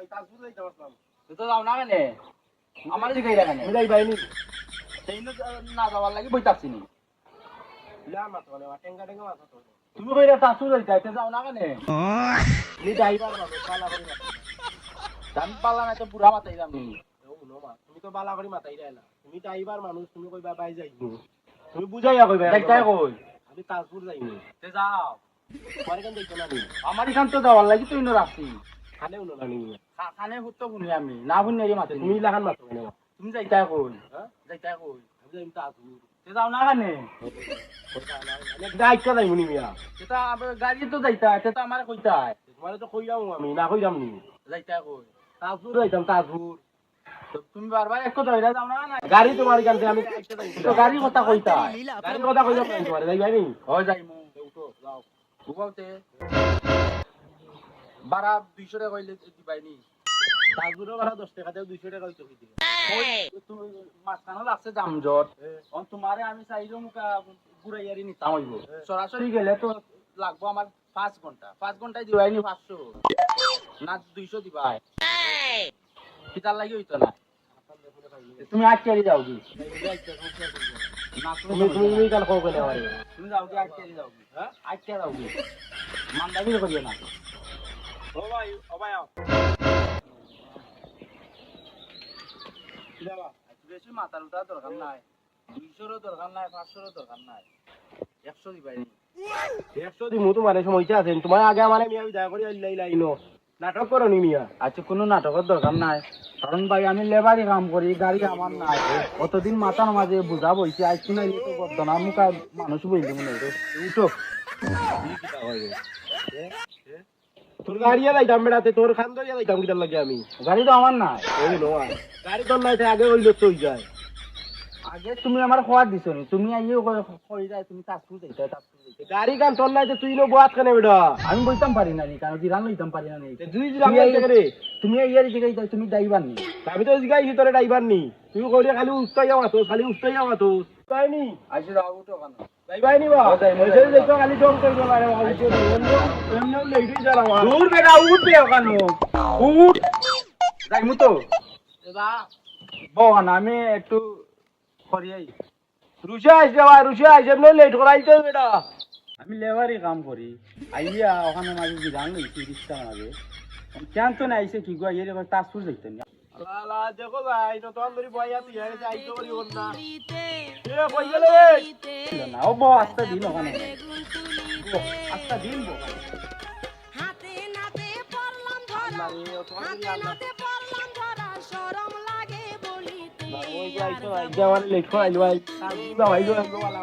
ভাই তাজপুর যাইতে পারলাম। তুই তো যাও না কেনে আমার দিকে যাই কেনে যাই বাইনি সেই না যাওয়ার লাগি বইতাছি নি লা মাছ মানে টেঙ্গা টেঙ্গা মাছ তো তুমি কইরা তাসু যাইতে যাও না কেনে নি ড্রাইভার বাবু পালা করি মাছ আমি পালা না তো পুরা মাথায় যাম নি ও নো মা তুমি তো বালা করি মাথায় যাইলা তুমি ড্রাইভার মানুষ তুমি কইবা বাই যাইনি তুমি বুঝাইয়া কইবা যাইতাই কই আমি তাজপুর যাইনি তে যাও পরে কেন যাইতো না নি আমার এখান তো যাওয়ার লাগি তুই নো রাখছি খানে উনো না নি খানে হুত্তো শুনি আমি না শুনি এই মাতে তুমি লাগান মাছ কেন তুমি যাইতাই কই হ্যাঁ যাইতাই কই আমি যাইম তাজপুর তে যাও না কেনে অনেক দায়িত্ব যাইমু নি মিয়া সেটা গাড়ি তো যাইতাই সেটা আমার কইতাই তোমারে তো কইলাম আমি না কইলাম নি যাইতাই কই তাজপুর যাইতাম তাজপুর তো তুমি বারবার একটু ধইরা যাও না না গাড়ি তোমার কাছে আমি তো গাড়ি কথা কইতাই গাড়ির কথা কইলাম না তোমারে যাইবাই নি হয় যাইমু উঠো যাও উবাউতে বারা 200 টাকা কইলে দিবাইনি তাজপুরের ভাড়া 10 টাকা দেও 200 টাকা হইতো কি তুমি মাঝখানে লাগছে জামজট অন তোমারে আমি চাইলো মুকা ঘুরাইয়ারি নিতাম হইব সরাসরি গেলে তো লাগবো আমার 5 ঘন্টা 5 ঘন্টায় দিবাইনি 500 না 200 দিবাই কিতার লাগি হইতো না তুমি আজকে যাও কি না তুমি তুমি কাল কও কেন আমারে তুমি যাও কি আজকে যাও কি হ্যাঁ আজকে যাও কি মানদাবি করিও না ও ভাই আও বাবা বেশি মাথার উঠার দরকার নাই 200 দরকার নাই 500 দরকার নাই 100 দিবাইনি 100 দিমু তোমারে সময়টা আছে তোমার আগে আমারে মিয়া বিদায় করি আইলাই লাইনো নাটক করো নি মিয়া আচ্ছা কোনো নাটকের দরকার নাই কারণ ভাই আমি লেবারি কাম করি গাড়ি আমার নাই অতদিন মাথার মাঝে বুঝা বইছে আজ শুনে তো বর্তনা মুখা মানুষ বইলি মনে হয় উঠো তোর গাড়িয়া যাইতাম বেড়াতে তোর খান ধরিয়া যাইতাম কিটার লাগে আমি গাড়ি তো আমার নাই ওই নো গাড়ি তোর নাই আগে ওই লোক চই যায় আগে তুমি আমার খোয়ার দিছো নি তুমি আইও কই যায় তুমি তাজপুর যাইতে গাড়ি কান তোর নাই তুই নো বাত কেন বেটা আমি বইতাম পারি না নি কারণ জিরান লইতাম পারি না নি দুই দিলাম রে তুমি ইয়ার দিকে তুমি যাইবার নি আমি তো জিগাইছি তোরে ড্রাইভার নি তুই কইলে খালি উস্তাই যাওয়া তো খালি উস্তাই যাওয়া তো তাই নি আইছে যাও উঠো কেন যাইবাই নি বা ওই দেখো খালি ডং কই দেবা রে খালি তো এমন লেডি যারা দূর বেটা উঠ বে ওখানে উঠ যাইমু তো এবা বহান আমি একটু করিয়াই রুশা আইছে ভাই রুশা আইছে এমন লেট করাইতে বেটা আমি লেবারি কাম করি আইয়া ওখানে মাঝে বিধান লইছি রিক্সা মাঝে কেন তো না আইসে কি গো এর তাজপুর যাইতেন লা দেখো ভাই তো তোর ধরি বয়া তুই আইছে আইতো করি না এ কই গেলে না ও বো আস্তে দিন ওখানে আস্তে দিন বো হাতে নাতে পড়লাম ধরা হাতে নাতে পড়লাম ধরা শরম লাগে বলিতে ওই যাইতো ভাই জামানে লেট করাইলো ভাই কাজুদা ভাইলো একদম আলা